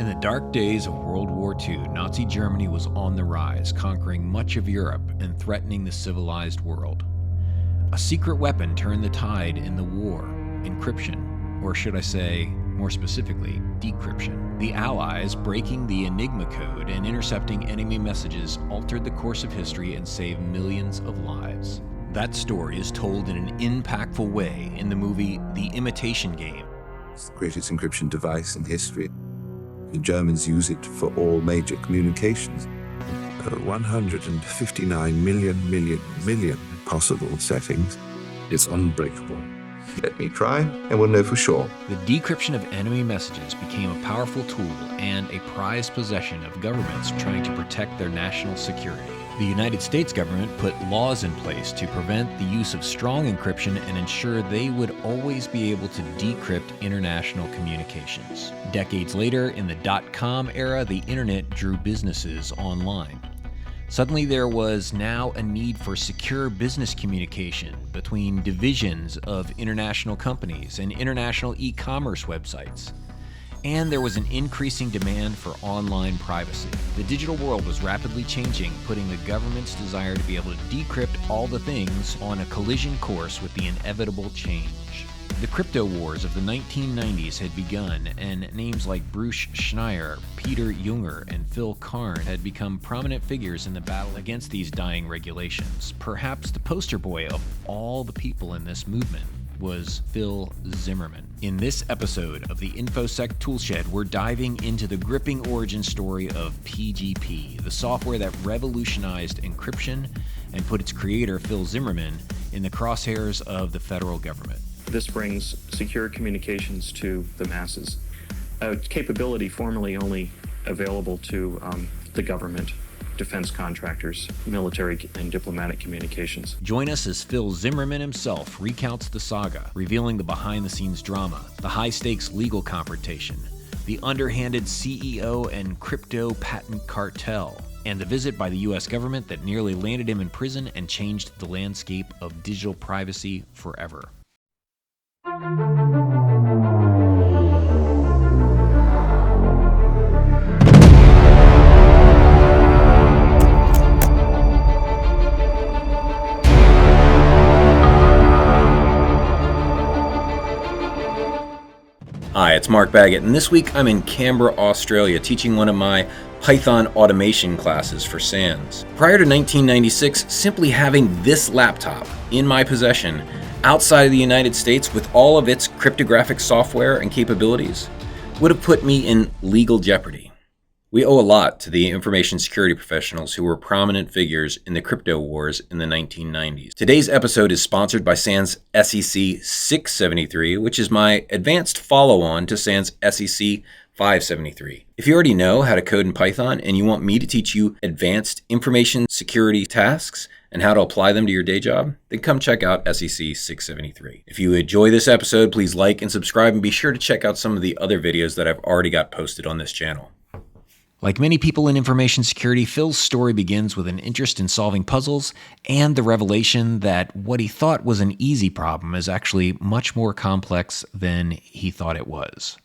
In the dark days of World War II, Nazi Germany was on the rise, conquering much of Europe and threatening the civilized world. A secret weapon turned the tide in the war: encryption, or should I say, more specifically, decryption. The Allies, breaking the Enigma code and intercepting enemy messages, altered the course of history and saved millions of lives. That story is told in an impactful way in the movie The Imitation Game. It's the greatest encryption device in history. The Germans use it for all major communications. 159 million possible settings. It's unbreakable. Let me try, and we'll know for sure. The decryption of enemy messages became a powerful tool and a prized possession of governments trying to protect their national security. The United States government put laws in place to prevent the use of strong encryption and ensure they would always be able to decrypt international communications. Decades later, in the dot-com era, the internet drew businesses online. Suddenly, there was now a need for secure business communication between divisions of international companies and international e-commerce websites. And there was an increasing demand for online privacy. The digital world was rapidly changing, putting the government's desire to be able to decrypt all the things on a collision course with the inevitable change. The crypto wars of the 1990s had begun, and names like Bruce Schneier, Peter Junger, and Phil Karn had become prominent figures in the battle against these dying regulations. Perhaps the poster boy of all the people in this movement was Phil Zimmermann. In this episode of the Infosec Toolshed, we're diving into the gripping origin story of PGP, the software that revolutionized encryption and put its creator, Phil Zimmermann, in the crosshairs of the federal government. This brings secure communications to the masses, a capability formerly only available to the government, defense contractors, military and diplomatic communications. Join us as Phil Zimmermann himself recounts the saga, revealing the behind-the-scenes drama, the high-stakes legal confrontation, the underhanded CEO and crypto patent cartel, and the visit by the U.S. government that nearly landed him in prison and changed the landscape of digital privacy forever. Hi, it's Mark Baggett, and this week I'm in Canberra, Australia, teaching one of my Python automation classes for SANS. Prior to 1996, simply having this laptop in my possession outside of the United States with all of its cryptographic software and capabilities would have put me in legal jeopardy. We owe a lot to the information security professionals who were prominent figures in the crypto wars in the 1990s. Today's episode is sponsored by SANS SEC 673, which is my advanced follow-on to SANS SEC 573. If you already know how to code in Python and you want me to teach you advanced information security tasks and how to apply them to your day job, then come check out SEC 673. If you enjoy this episode, please like and subscribe, and be sure to check out some of the other videos that I've already got posted on this channel. Like many people in information security, Phil's story begins with an interest in solving puzzles and the revelation that what he thought was an easy problem is actually much more complex than he thought it was.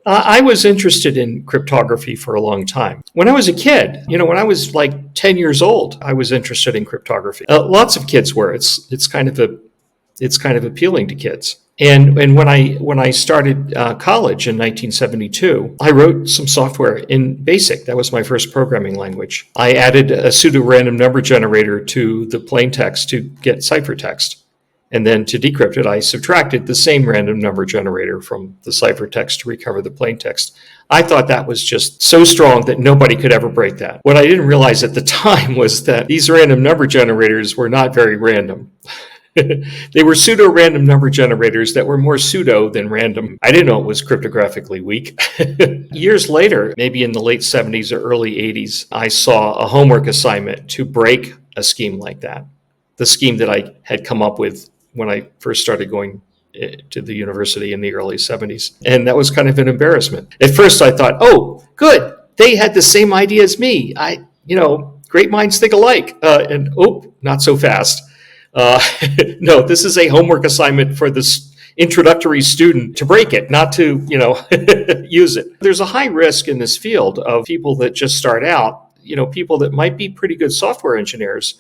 I was interested in cryptography for a long time. When I was a kid, when I was like 10 years old, I was interested in cryptography. Lots of kids were. It's kind of appealing to kids. And when I started college in 1972, I wrote some software in BASIC. That was my first programming language. I added a pseudo-random number generator to the plain text to get ciphertext. And then to decrypt it, I subtracted the same random number generator from the ciphertext to recover the plain text. I thought that was just so strong that nobody could ever break that. What I didn't realize at the time was that these random number generators were not very random. They were pseudo-random number generators that were more pseudo than random. I didn't know it was cryptographically weak. Years later, maybe in the late 70s or early 80s, I saw a homework assignment to break a scheme like that. The scheme that I had come up with when I first started going to the university in the early 70s. And that was kind of an embarrassment. At first I thought, oh, good. They had the same idea as me. Great minds think alike. And not so fast. No, this is a homework assignment for this introductory student to break it, not to, use it. There's a high risk in this field of people that just start out, people that might be pretty good software engineers.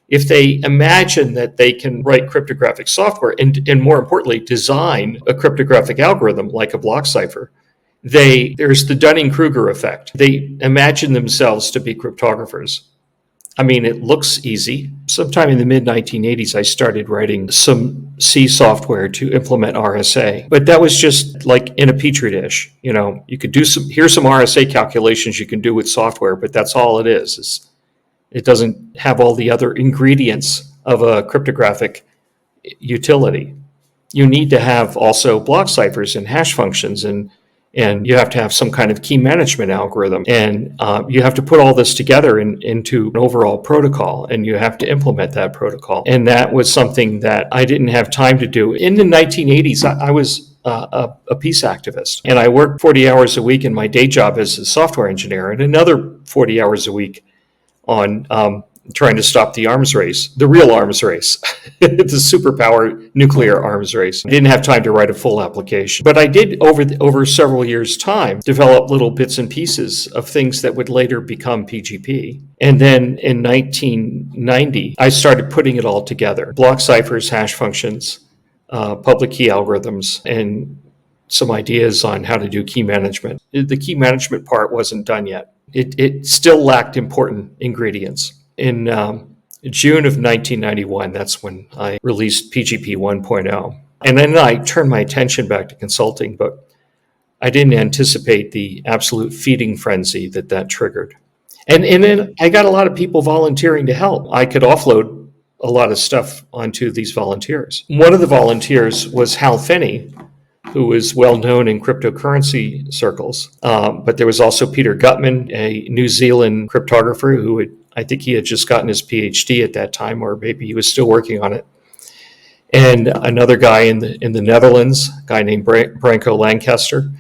If they imagine that they can write cryptographic software and more importantly, design a cryptographic algorithm like a block cipher, there's the Dunning-Kruger effect. They imagine themselves to be cryptographers. I mean, it looks easy. Sometime in the mid-1980s, I started writing some C software to implement RSA. But that was just like in a petri dish. You could do here's some RSA calculations you can do with software, but that's all it is. It doesn't have all the other ingredients of a cryptographic utility. You need to have also block ciphers and hash functions, and you have to have some kind of key management algorithm. And you have to put all this together into an overall protocol, and you have to implement that protocol. And that was something that I didn't have time to do. In the 1980s, I was a peace activist, and I worked 40 hours a week in my day job as a software engineer, and another 40 hours a week on trying to stop the arms race, the real arms race, the superpower nuclear arms race. I didn't have time to write a full application, but I did over several years' time develop little bits and pieces of things that would later become PGP. And then in 1990, I started putting it all together: block ciphers, hash functions, public key algorithms, and some ideas on how to do key management. The key management part wasn't done yet. It still lacked important ingredients. In June of 1991, that's when I released PGP 1.0. And then I turned my attention back to consulting, but I didn't anticipate the absolute feeding frenzy that triggered. And then I got a lot of people volunteering to help. I could offload a lot of stuff onto these volunteers. One of the volunteers was Hal Finney, who was well known in cryptocurrency circles. But there was also Peter Gutman, a New Zealand cryptographer I think he had just gotten his PhD at that time, or maybe he was still working on it. And another guy in the Netherlands, a guy named Branko Lancaster.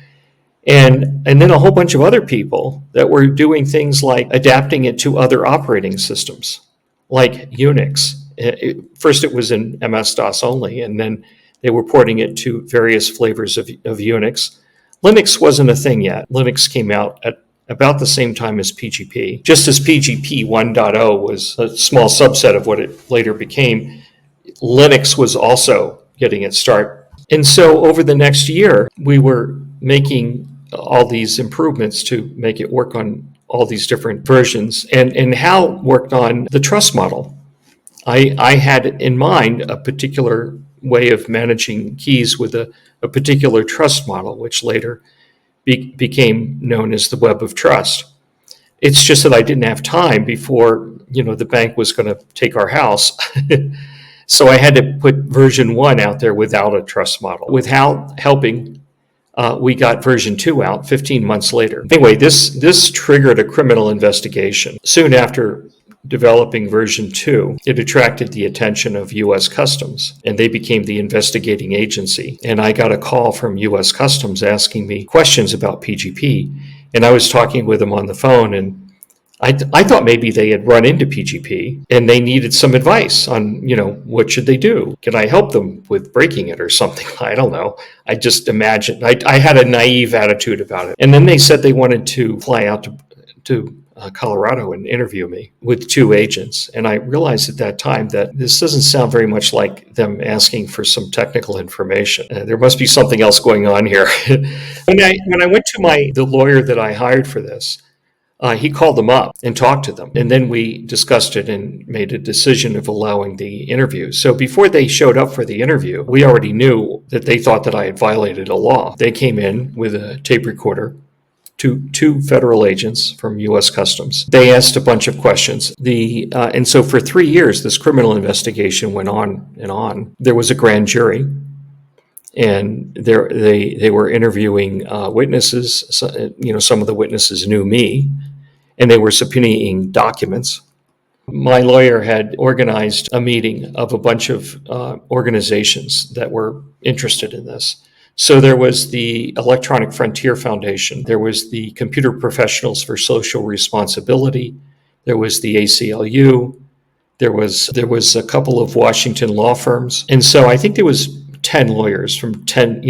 And then a whole bunch of other people that were doing things like adapting it to other operating systems, like Unix. First it was in MS-DOS only, and then they were porting it to various flavors of Unix. Linux wasn't a thing yet. Linux came out at about the same time as PGP. Just as PGP 1.0 was a small subset of what it later became, Linux was also getting its start. And so over the next year, we were making all these improvements to make it work on all these different versions. And Hal worked on the trust model. I had in mind a particular way of managing keys with a particular trust model, which later became known as the Web of Trust. It's just that I didn't have time before, the bank was going to take our house. So I had to put version 1 out there without a trust model. With Hal helping, we got version 2 out 15 months later. Anyway, this triggered a criminal investigation. Soon after developing version 2, it attracted the attention of U.S. Customs, and they became the investigating agency. And I got a call from U.S. Customs asking me questions about PGP, and I was talking with them on the phone, and I thought maybe they had run into PGP, and they needed some advice on, what should they do? Can I help them with breaking it or something? I don't know. I just imagined. I had a naive attitude about it. And then they said they wanted to fly out to Colorado and interview me with 2 agents. And I realized at that time that this doesn't sound very much like them asking for some technical information. There must be something else going on here. When I went to the lawyer that I hired for this, he called them up and talked to them. And then we discussed it and made a decision of allowing the interview. So before they showed up for the interview, we already knew that they thought that I had violated a law. They came in with a tape recorder, two federal agents from U.S. Customs. They asked a bunch of questions. And so for 3 years, this criminal investigation went on and on. There was a grand jury, and they were interviewing witnesses. Some of the witnesses knew me, and they were subpoenaing documents. My lawyer had organized a meeting of a bunch of organizations that were interested in this. So there was the Electronic Frontier Foundation, there was the Computer Professionals for Social Responsibility, there was the ACLU, there was a couple of Washington law firms. And so I think there was 10 lawyers from 10,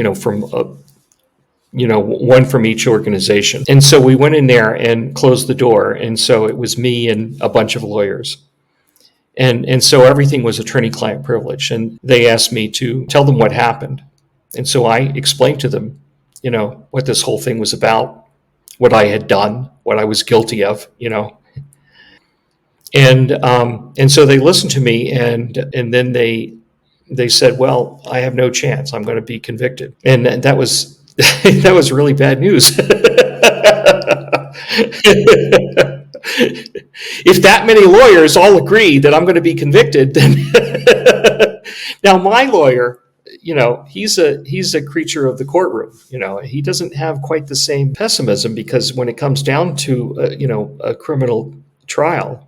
one from each organization. And so we went in there and closed the door. And so it was me and a bunch of lawyers. And so everything was attorney-client privilege. And they asked me to tell them what happened. And so I explained to them, what this whole thing was about, what I had done, what I was guilty of, And so they listened to me, and then they said, well, I have no chance. I'm going to be convicted. And that was that was really bad news. If that many lawyers all agree that I'm going to be convicted, then now my lawyer, he's a creature of the courtroom. He doesn't have quite the same pessimism, because when it comes down to a criminal trial,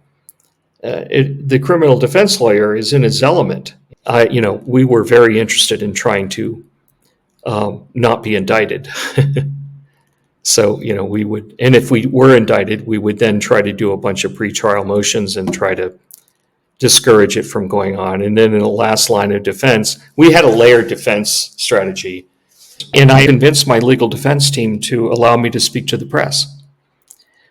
the criminal defense lawyer is in his element. We were very interested in trying to not be indicted. So, we would, and if we were indicted, we would then try to do a bunch of pretrial motions and try to discourage it from going on. And then in the last line of defense, we had a layered defense strategy. And I convinced my legal defense team to allow me to speak to the press,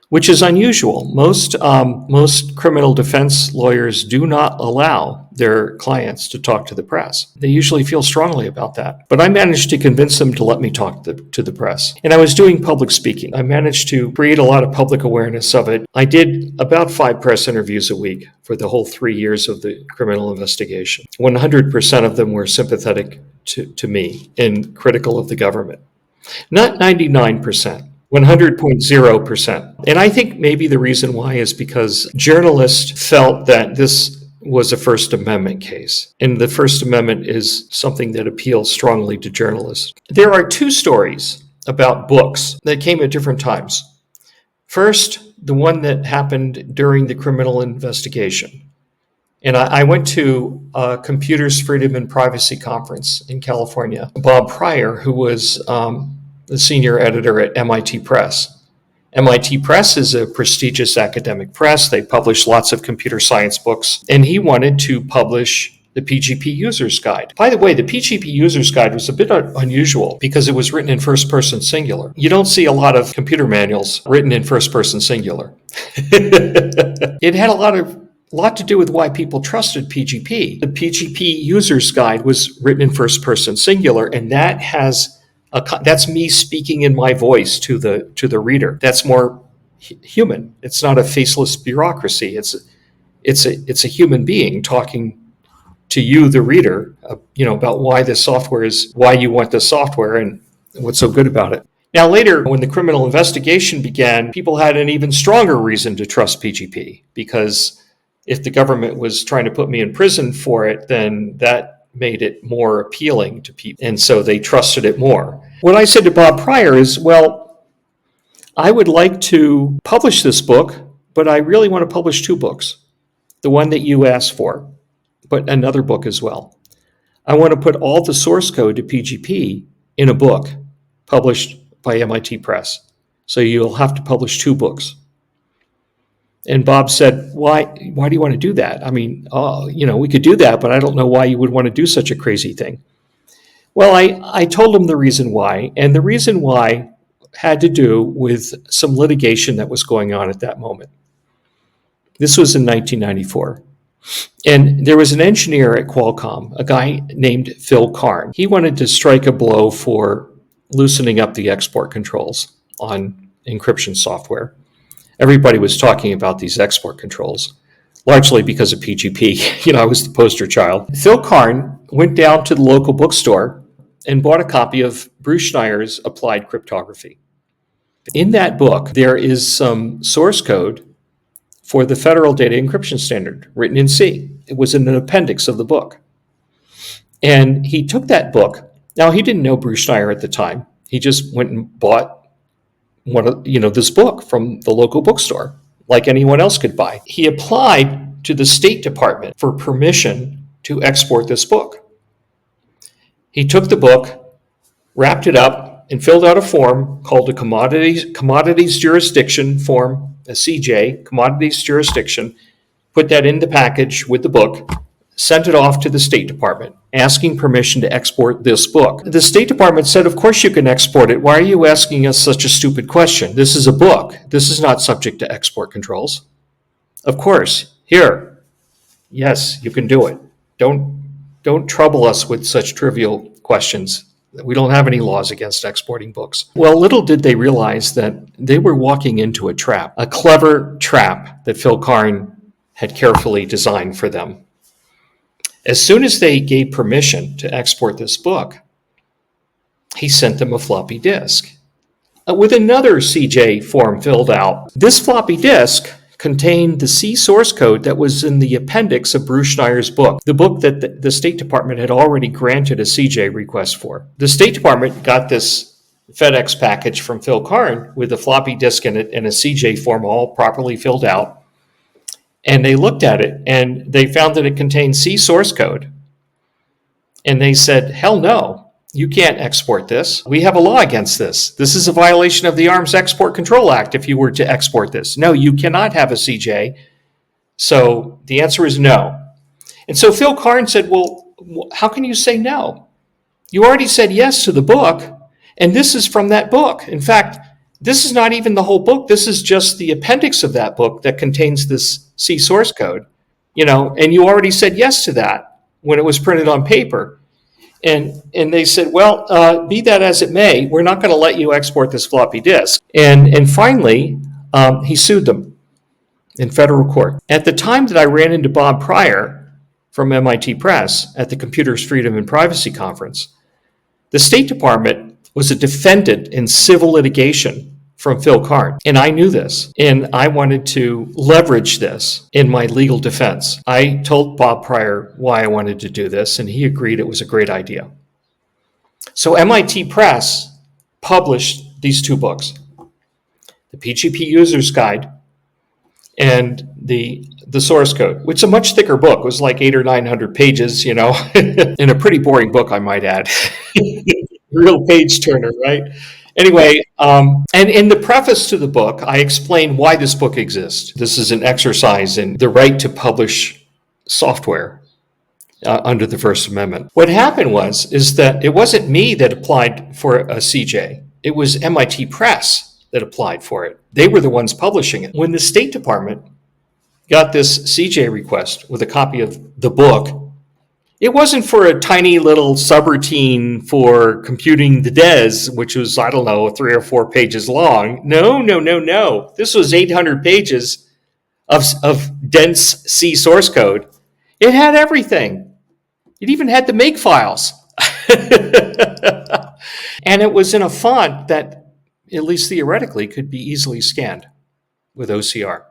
which is unusual. Most criminal defense lawyers do not allow their clients to talk to the press. They usually feel strongly about that. But I managed to convince them to let me talk to the press. And I was doing public speaking. I managed to create a lot of public awareness of it. I did about 5 press interviews a week for the whole 3 years of the criminal investigation. 100% of them were sympathetic to me and critical of the government. Not 99%. 100.0%. And I think maybe the reason why is because journalists felt that this was a First Amendment case. And the First Amendment is something that appeals strongly to journalists. There are 2 stories about books that came at different times. First, the one that happened during the criminal investigation. And I went to a Computers, Freedom, and Privacy conference in California. Bob Pryor, who was the senior editor at MIT Press. MIT Press is a prestigious academic press. They publish lots of computer science books, and he wanted to publish the PGP User's Guide. By the way, the PGP User's Guide was a bit unusual because it was written in first-person singular. You don't see a lot of computer manuals written in first-person singular. It had a lot to do with why people trusted PGP. The PGP User's Guide was written in first-person singular, and that's me speaking in my voice to the reader. That's more human. It's not a faceless bureaucracy. It's a human being talking to you, the reader, about why you want this software and what's so good about it. Now later, when the criminal investigation began, people had an even stronger reason to trust PGP, because if the government was trying to put me in prison for it, then that made it more appealing to people. And so they trusted it more. What I said to Bob Pryor is, well, I would like to publish this book, but I really want to publish 2 books. The one that you asked for, but another book as well. I want to put all the source code to PGP in a book published by MIT Press. So you'll have to publish 2 books. And Bob said, why do you want to do that? I mean, we could do that, but I don't know why you would want to do such a crazy thing. Well, I told him the reason why, and the reason why had to do with some litigation that was going on at that moment. This was in 1994. And there was an engineer at Qualcomm, a guy named Phil Karn. He wanted to strike a blow for loosening up the export controls on encryption software. Everybody was talking about these export controls, largely because of PGP. I was the poster child. Phil Karn went down to the local bookstore and bought a copy of Bruce Schneier's Applied Cryptography. In that book, there is some source code for the Federal Data Encryption Standard, written in C. It was in an appendix of the book. And he took that book. Now, he didn't know Bruce Schneier at the time. He just went and bought this book from the local bookstore, like anyone else could buy. He applied to the State Department for permission to export this book. He took the book, wrapped it up, and filled out a form called a commodities jurisdiction form, a CJ, commodities jurisdiction, put that in the package with the book, sent it off to the State Department, asking permission to export this book. The State Department said, of course you can export it. Why are you asking us such a stupid question? This is a book. This is not subject to export controls. Of course, here, yes, you can do it. Don't trouble us with such trivial questions. We don't have any laws against exporting books. Well, little did they realize that they were walking into a trap, a clever trap that Phil Karn had carefully designed for them. As soon as they gave permission to export this book, he sent them a floppy disk with another CJ form filled out. This floppy disk contained the C source code that was in the appendix of Bruce Schneier's book, the book that the State Department had already granted a CJ request for. The State Department got this FedEx package from Phil Karn with a floppy disk in it and a CJ form all properly filled out. And they looked at it and they found that it contained C source code. And they said, hell no, you can't export this. We have a law against this. This is a violation of the Arms Export Control Act if you were to export this. No, you cannot have a CJ. So the answer is no. And so Phil Karn said, well, how can you say no? You already said yes to the book, and this is from that book. In fact, this is not even the whole book. This is just the appendix of that book that contains this C source code, and you already said yes to that when it was printed on paper. And they said, well, be that as it may, we're not going to let you export this floppy disk. And finally, he sued them in federal court. At the time that I ran into Bob Pryor from MIT Press at the Computers, Freedom, and Privacy Conference, the State Department was a defendant in civil litigation from Phil Karn. And I knew this, and I wanted to leverage this in my legal defense. I told Bob Pryor why I wanted to do this, and he agreed it was a great idea. So MIT Press published these two books, the PGP User's Guide and the source code, which is a much thicker book. It was like 800 or 900 pages, and a pretty boring book, I might add. Real page turner, right? Anyway, and in the preface to the book, I explain why this book exists. This is an exercise in the right to publish software under the First Amendment. What happened is that it wasn't me that applied for a CJ. It was MIT Press that applied for it. They were the ones publishing it. When the State Department got this CJ request with a copy of the book, it wasn't for a tiny little subroutine for computing the DES, which was, 3 or 4 pages long. No. This was 800 pages of dense C source code. It had everything. It even had the make files. And it was in a font that, at least theoretically, could be easily scanned with OCR.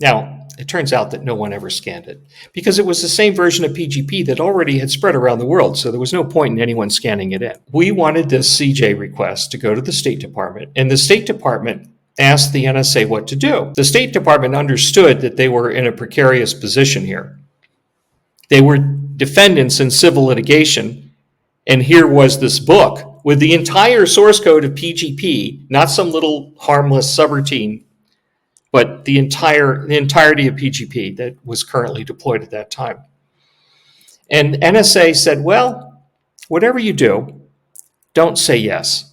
Now, it turns out that no one ever scanned it because it was the same version of PGP that already had spread around the world, so there was no point in anyone scanning it in. We wanted this CJ request to go to the State Department, and the State Department asked the NSA what to do. The State Department understood that they were in a precarious position here. They were defendants in civil litigation, and here was this book with the entire source code of PGP, not some little harmless subroutine, but the entirety of PGP that was currently deployed at that time. And NSA said, well, whatever you do, don't say yes.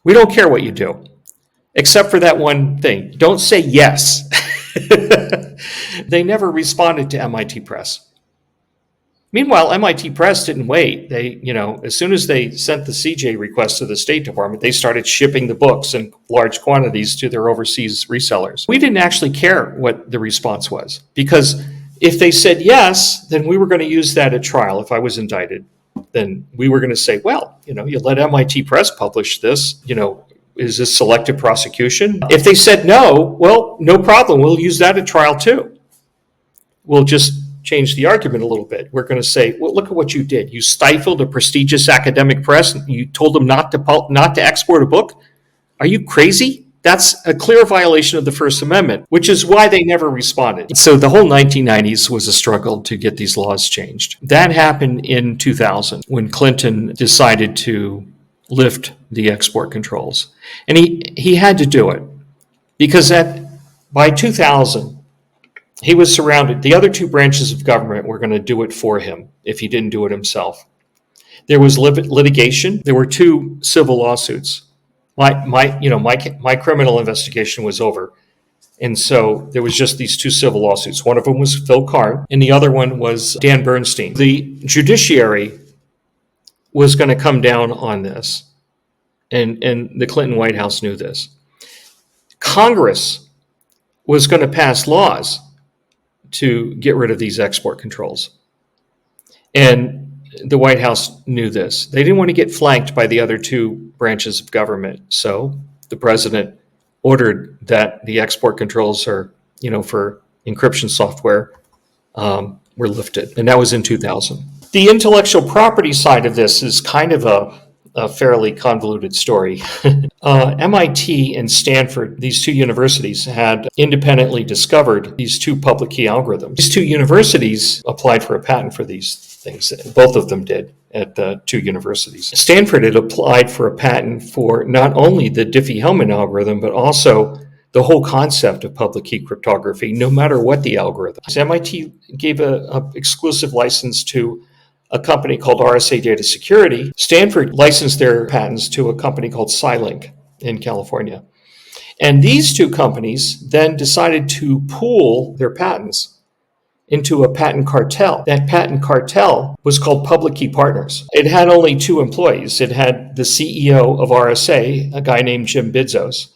We don't care what you do, except for that one thing. Don't say yes. They never responded to MIT Press. Meanwhile, MIT Press didn't wait. They, as soon as they sent the CJ request to the State Department, they started shipping the books in large quantities to their overseas resellers. We didn't actually care what the response was, because if they said yes, then we were going to use that at trial. If I was indicted, then we were going to say, well, you let MIT Press publish this, is this selective prosecution? If they said no, well, no problem. We'll use that at trial too. We'll just change the argument a little bit. We're going to say, well, look at what you did. You stifled a prestigious academic press. You told them not to export a book. Are you crazy? That's a clear violation of the First Amendment, which is why they never responded. So the whole 1990s was a struggle to get these laws changed. That happened in 2000 when Clinton decided to lift the export controls. And he had to do it because by 2000, He was surrounded. The other two branches of government were going to do it for him if he didn't do it himself. There was litigation. There were two civil lawsuits. My criminal investigation was over. And so there was just these two civil lawsuits. One of them was Phil Karn, and the other one was Dan Bernstein. The judiciary was going to come down on this, and the Clinton White House knew this. Congress was going to pass laws to get rid of these export controls. And the White House knew this. They didn't want to get flanked by the other two branches of government. So the president ordered that the export controls for encryption software were lifted. And that was in 2000. The intellectual property side of this is kind of a fairly convoluted story. MIT and Stanford, these two universities, had independently discovered these two public key algorithms. These two universities applied for a patent for these things. Both of them did at the two universities. Stanford had applied for a patent for not only the Diffie-Hellman algorithm, but also the whole concept of public key cryptography, no matter what the algorithm. MIT gave an exclusive license to a company called RSA Data Security. Stanford licensed their patents to a company called Scilink in California. And these two companies then decided to pool their patents into a patent cartel. That patent cartel was called Public Key Partners. It had only two employees. It had the CEO of RSA, a guy named Jim Bidzos,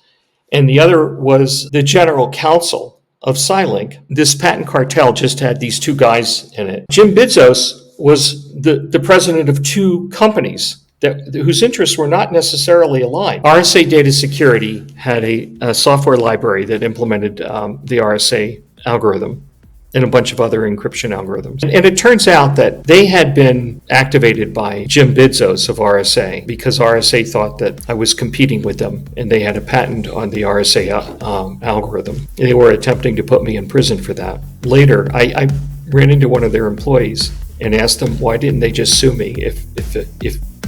and the other was the general counsel of Scilink. This patent cartel just had these two guys in it. Jim Bidzos was the president of two companies whose interests were not necessarily aligned. RSA Data Security had a software library that implemented the RSA algorithm and a bunch of other encryption algorithms. And it turns out that they had been activated by Jim Bidzos of RSA because RSA thought that I was competing with them and they had a patent on the RSA algorithm. They were attempting to put me in prison for that. Later, I ran into one of their employees and asked them why didn't they just sue me if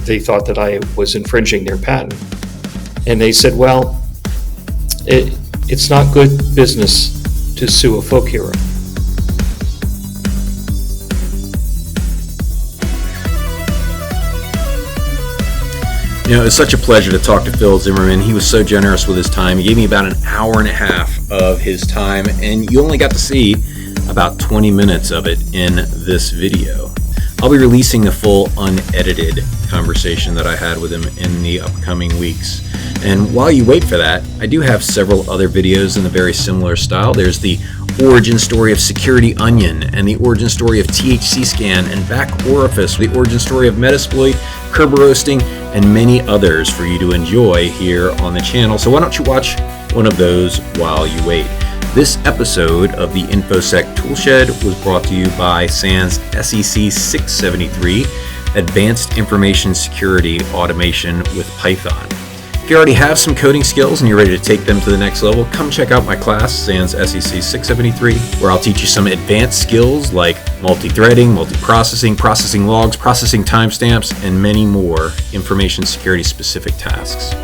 they thought that I was infringing their patent. And they said, well, it's not good business to sue a folk hero. You know, it was such a pleasure to talk to Phil Zimmermann. He was so generous with his time. He gave me about an hour and a half of his time, and you only got to see about 20 minutes of it in this video. I'll be releasing the full unedited conversation that I had with him in the upcoming weeks. And while you wait for that, I do have several other videos in a very similar style. There's the origin story of Security Onion, and the origin story of THC Scan and Back Orifice, the origin story of Metasploit, Kerberoasting, and many others for you to enjoy here on the channel. So why don't you watch one of those while you wait. This episode of the Infosec Toolshed was brought to you by SANS SEC 673, Advanced Information Security Automation with Python. If you already have some coding skills and you're ready to take them to the next level, come check out my class, SANS SEC 673, where I'll teach you some advanced skills like multi-threading, multi-processing, processing logs, processing timestamps, and many more information security specific tasks.